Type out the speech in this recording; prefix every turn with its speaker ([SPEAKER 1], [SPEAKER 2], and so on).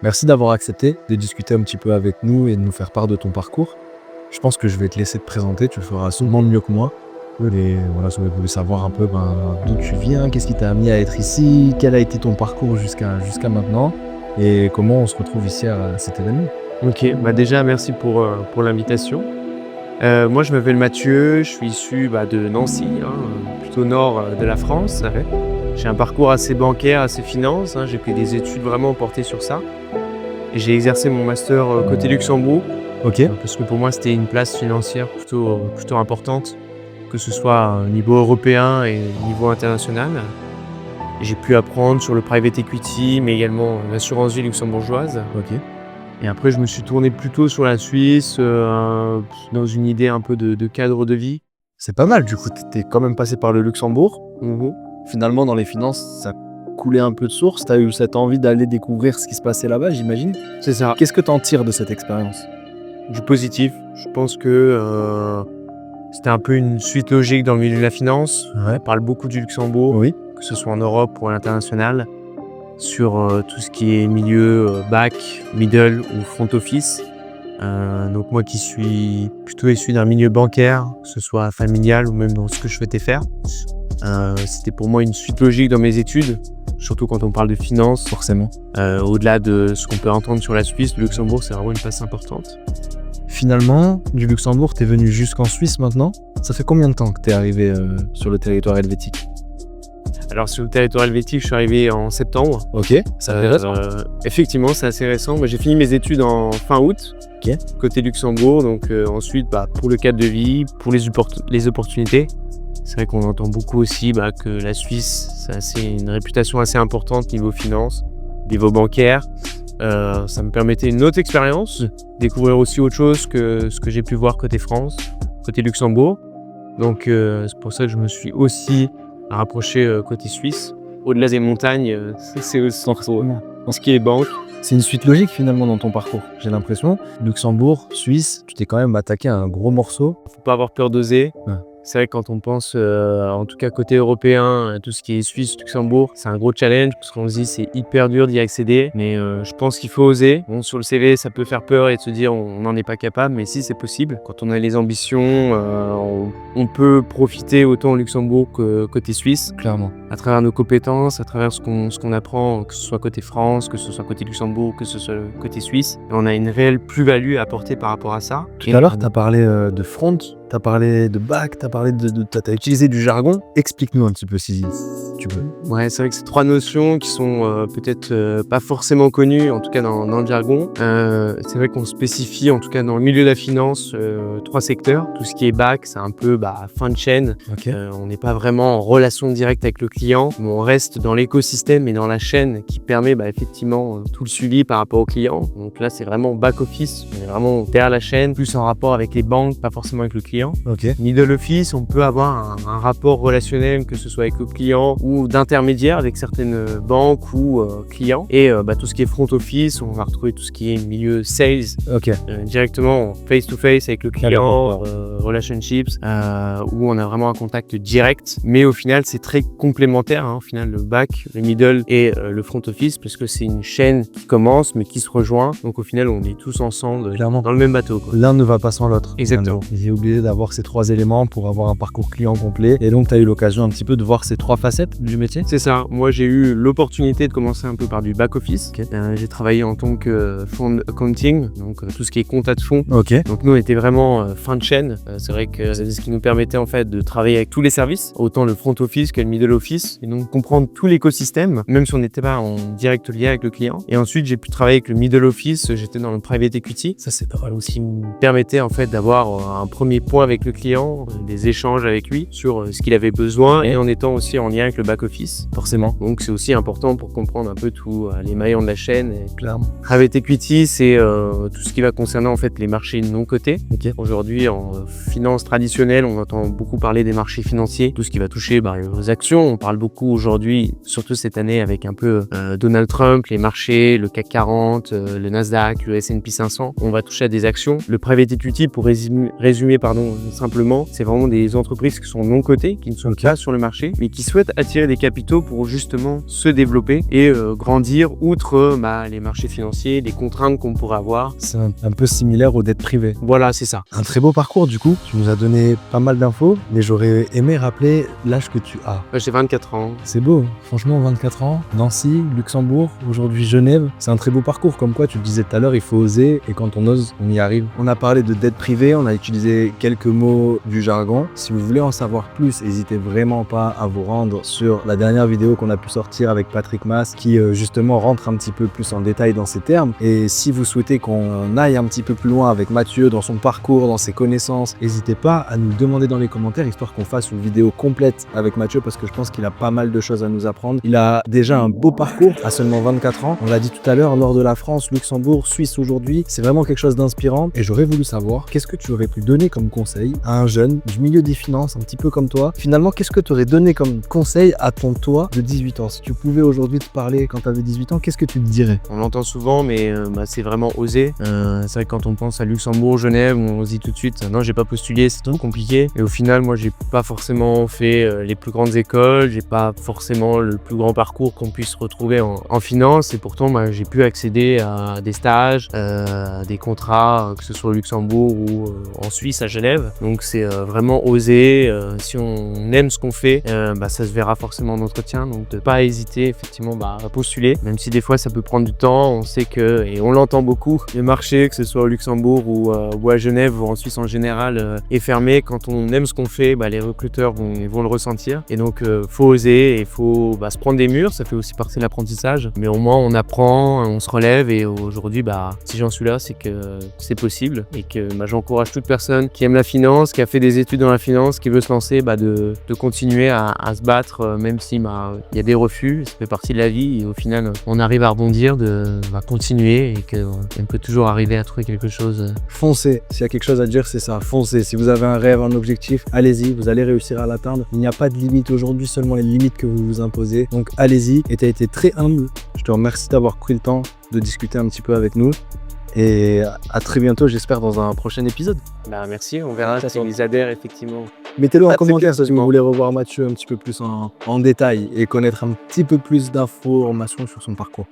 [SPEAKER 1] Merci d'avoir accepté de discuter un petit peu avec nous et de nous faire part de ton parcours. Je pense que je vais te laisser te présenter, tu le feras sûrement mieux que moi. Et voilà, j'aurais voulu savoir un peu d'où tu viens, qu'est-ce qui t'a amené à être ici, quel a été ton parcours jusqu'à maintenant et comment on se retrouve ici à cet événement.
[SPEAKER 2] Ok, déjà merci pour l'invitation. Moi je m'appelle Mathieu, je suis issu de Nancy, plutôt nord de la France.
[SPEAKER 1] Ouais.
[SPEAKER 2] J'ai un parcours assez bancaire, assez finance, j'ai fait des études vraiment portées sur ça. Et j'ai exercé mon master côté Luxembourg,
[SPEAKER 1] Ok,
[SPEAKER 2] parce que pour moi c'était une place financière plutôt importante, que ce soit au niveau européen et au niveau international. J'ai pu apprendre sur le private equity, mais également l'assurance vie luxembourgeoise.
[SPEAKER 1] ok.
[SPEAKER 2] Et après, je me suis tourné plutôt sur la Suisse, dans une idée un peu de cadre de vie.
[SPEAKER 1] C'est pas mal, du coup, t'es quand même passé par le Luxembourg.
[SPEAKER 2] Mhm.
[SPEAKER 1] Finalement, dans les finances, ça coulait un peu de source. T'as eu cette envie d'aller découvrir ce qui se passait là-bas, j'imagine.
[SPEAKER 2] C'est ça,
[SPEAKER 1] Qu'est-ce que t'en tires de cette expérience?
[SPEAKER 2] du positif. Je pense que c'était un peu une suite logique dans le milieu de la finance.
[SPEAKER 1] Ouais.
[SPEAKER 2] On parle beaucoup du Luxembourg,
[SPEAKER 1] Oui.
[SPEAKER 2] que ce soit en Europe ou à l'international, sur tout ce qui est milieu back, middle ou front office. Donc moi qui suis plutôt issu d'un milieu bancaire, que ce soit familial ou même dans ce que je souhaitais faire, c'était pour moi une suite logique dans mes études, surtout quand on parle de finance.
[SPEAKER 1] Forcément.
[SPEAKER 2] Au-delà de ce qu'on peut entendre sur la Suisse, le Luxembourg c'est vraiment une place importante.
[SPEAKER 1] Finalement, du Luxembourg, t'es venu jusqu'en Suisse maintenant. Ça fait combien de temps que t'es arrivé sur le territoire helvétique?
[SPEAKER 2] Alors sur le territoire helvétique, je suis arrivé en septembre.
[SPEAKER 1] Ok, ça fait récent.
[SPEAKER 2] Effectivement, c'est assez récent. Moi, j'ai fini mes études en fin août,
[SPEAKER 1] Ok.
[SPEAKER 2] côté Luxembourg. Donc ensuite, pour le cadre de vie, pour les opportunités. C'est vrai qu'on entend beaucoup aussi que la Suisse, c'est une réputation assez importante niveau finance, niveau bancaire. Ça me permettait une autre expérience, découvrir aussi autre chose que ce que j'ai pu voir côté France, côté Luxembourg. Donc c'est pour ça que je me suis aussi rapproché côté Suisse. Au-delà des montagnes, c'est aussi en ce qui est banque.
[SPEAKER 1] C'est une suite logique finalement dans ton parcours, j'ai l'impression. Luxembourg, Suisse, tu t'es quand même attaqué à un gros morceau.
[SPEAKER 2] Faut pas avoir peur d'oser.
[SPEAKER 1] Ouais.
[SPEAKER 2] C'est vrai que quand on pense, en tout cas côté européen, tout ce qui est Suisse, Luxembourg, c'est un gros challenge parce qu'on se dit c'est hyper dur d'y accéder. Mais je pense qu'il faut oser. Bon, sur le CV, ça peut faire peur et de se dire on n'en est pas capable, mais si c'est possible. Quand on a les ambitions, on peut profiter autant au Luxembourg que côté Suisse,
[SPEAKER 1] Clairement.
[SPEAKER 2] à travers nos compétences, à travers ce qu'on apprend, que ce soit côté France, que ce soit côté Luxembourg, que ce soit côté Suisse. Et on a une réelle plus-value à apporter par rapport à ça.
[SPEAKER 1] Tout à l'heure, tu as parlé de front, tu as parlé de back, tu as utilisé du jargon. Explique-nous un petit peu si tu peux.
[SPEAKER 2] Ouais, c'est vrai que c'est trois notions qui sont peut-être pas forcément connues, en tout cas dans le jargon. C'est vrai qu'on spécifie, en tout cas dans le milieu de la finance, trois secteurs. Tout ce qui est back, c'est un peu fin de chaîne.
[SPEAKER 1] Ok.
[SPEAKER 2] On n'est pas vraiment en relation directe avec le client, mais on reste dans l'écosystème et dans la chaîne qui permet effectivement tout le suivi par rapport au client. Donc là, c'est vraiment back office, on est vraiment derrière la chaîne, plus en rapport avec les banques, pas forcément avec le client.
[SPEAKER 1] Ok.
[SPEAKER 2] Middle office, on peut avoir un rapport relationnel, que ce soit avec le client ou d'intermédiaire avec certaines banques ou clients. Et tout ce qui est front office, on va retrouver tout ce qui est milieu sales,
[SPEAKER 1] Ok.
[SPEAKER 2] directement face to face avec le client, relationships, où on a vraiment un contact direct. Mais au final, c'est très complémentaire. Au final, le back, le middle et le front office, parce que c'est une chaîne qui commence mais qui se rejoint. Donc au final, on est tous ensemble,
[SPEAKER 1] Clairement.
[SPEAKER 2] dans le même bateau, quoi.
[SPEAKER 1] L'un ne va pas sans l'autre.
[SPEAKER 2] Exactement.
[SPEAKER 1] J'ai oublié d'avoir ces trois éléments pour avoir un parcours client complet. Et donc, tu as eu l'occasion un petit peu de voir ces trois facettes du métier.
[SPEAKER 2] C'est ça. Moi, j'ai eu l'opportunité de commencer un peu par du back-office. J'ai travaillé en tant que fund accounting, donc tout ce qui est compta de fonds.
[SPEAKER 1] Ok.
[SPEAKER 2] Donc nous, on était vraiment fin de chaîne. C'est vrai que c'est ce qui nous permettait en fait de travailler avec tous les services, autant le front office que le middle office, et donc comprendre tout l'écosystème, même si on n'était pas en direct lien avec le client. Et ensuite, j'ai pu travailler avec le middle office. J'étais dans le private equity. Ça, c'est aussi me permettait en fait d'avoir un premier point avec le client, des échanges avec lui sur ce qu'il avait besoin, et en étant aussi en lien avec le back office.
[SPEAKER 1] Forcément.
[SPEAKER 2] Donc c'est aussi important pour comprendre un peu tous les maillons de la chaîne. Et
[SPEAKER 1] Clairement.
[SPEAKER 2] private equity, c'est tout ce qui va concerner en fait les marchés non cotés.
[SPEAKER 1] Ok.
[SPEAKER 2] Aujourd'hui, en finance traditionnelle, on entend beaucoup parler des marchés financiers, tout ce qui va toucher aux actions. On parle beaucoup aujourd'hui, surtout cette année avec un peu Donald Trump, les marchés, le CAC 40, le Nasdaq, le S&P 500. On va toucher à des actions. Le private equity, pour résumer sont simplement, c'est vraiment des entreprises qui sont non cotées, qui ne sont pas sur le marché, mais qui souhaitent attirer des capitaux pour justement se développer et grandir outre les marchés financiers, les contraintes qu'on pourrait avoir.
[SPEAKER 1] C'est un peu similaire aux dettes privées.
[SPEAKER 2] Voilà, c'est ça.
[SPEAKER 1] Un très beau parcours du coup, tu nous as donné pas mal d'infos, mais j'aurais aimé rappeler l'âge que tu as.
[SPEAKER 2] J'ai 24 ans.
[SPEAKER 1] C'est beau, franchement 24 ans, Nancy, Luxembourg, aujourd'hui Genève, c'est un très beau parcours, comme quoi tu le disais tout à l'heure, il faut oser, et quand on ose, on y arrive. On a parlé de dette privée, on a utilisé quelques mots du jargon. Si vous voulez en savoir plus, n'hésitez vraiment pas à vous rendre sur la dernière vidéo qu'on a pu sortir avec Patrick Mas, qui justement rentre un petit peu plus en détail dans ces termes. Et si vous souhaitez qu'on aille un petit peu plus loin avec Mathieu dans son parcours, dans ses connaissances, n'hésitez pas à nous demander dans les commentaires, histoire qu'on fasse une vidéo complète avec Mathieu, parce que je pense qu'il a pas mal de choses à nous apprendre. Il a déjà un beau parcours à seulement 24 ans. On l'a dit tout à l'heure, nord de la France, Luxembourg, Suisse aujourd'hui. C'est vraiment quelque chose d'inspirant. Et j'aurais voulu savoir, qu'est-ce que tu aurais pu donner comme conseil à un jeune du milieu des finances, un petit peu comme toi? Finalement, qu'est-ce que tu aurais donné comme conseil à ton toi de 18 ans? Si tu pouvais aujourd'hui te parler quand tu avais 18 ans, qu'est-ce que tu te dirais?
[SPEAKER 2] On l'entend souvent, mais c'est vraiment oser. C'est vrai que quand on pense à Luxembourg, Genève, on se dit tout de suite non, j'ai pas postulé, c'est trop compliqué. Et au final, moi, j'ai pas forcément fait les plus grandes écoles, j'ai pas forcément le plus grand parcours qu'on puisse retrouver en finance. Et pourtant, j'ai pu accéder à des stages, des contrats, que ce soit au Luxembourg ou en Suisse, à Genève. Donc c'est vraiment oser. Si on aime ce qu'on fait, ça se verra forcément en entretien. Donc de pas hésiter effectivement à postuler, même si des fois ça peut prendre du temps. On sait que, et on l'entend beaucoup, le marché, que ce soit au Luxembourg ou à Genève ou en Suisse en général, est fermé. Quand on aime ce qu'on fait, les recruteurs vont le ressentir. Et donc faut oser et faut se prendre des murs. Ça fait aussi partie de l'apprentissage. Mais au moins on apprend, on se relève. Et aujourd'hui, si j'en suis là, c'est que c'est possible. Et que j'encourage toute personne qui aime la finance, qui a fait des études dans la finance, qui veut se lancer, de continuer à se battre, même si y a des refus. Ça fait partie de la vie. Et au final, on arrive à rebondir, de continuer, et qu'on peut toujours arriver à trouver quelque chose.
[SPEAKER 1] Foncez. S'il y a quelque chose à dire, c'est ça. Foncez. Si vous avez un rêve, un objectif, allez-y. Vous allez réussir à l'atteindre. Il n'y a pas de limite aujourd'hui, seulement les limites que vous vous imposez. Donc allez-y. Et tu as été très humble. Je te remercie d'avoir pris le temps de discuter un petit peu avec nous. Et à très bientôt, j'espère, dans un prochain épisode.
[SPEAKER 2] Merci, on verra si ils adhèrent effectivement.
[SPEAKER 1] Mettez-le en commentaire si vous voulez revoir Mathieu un petit peu plus en détail et connaître un petit peu plus d'informations sur son parcours.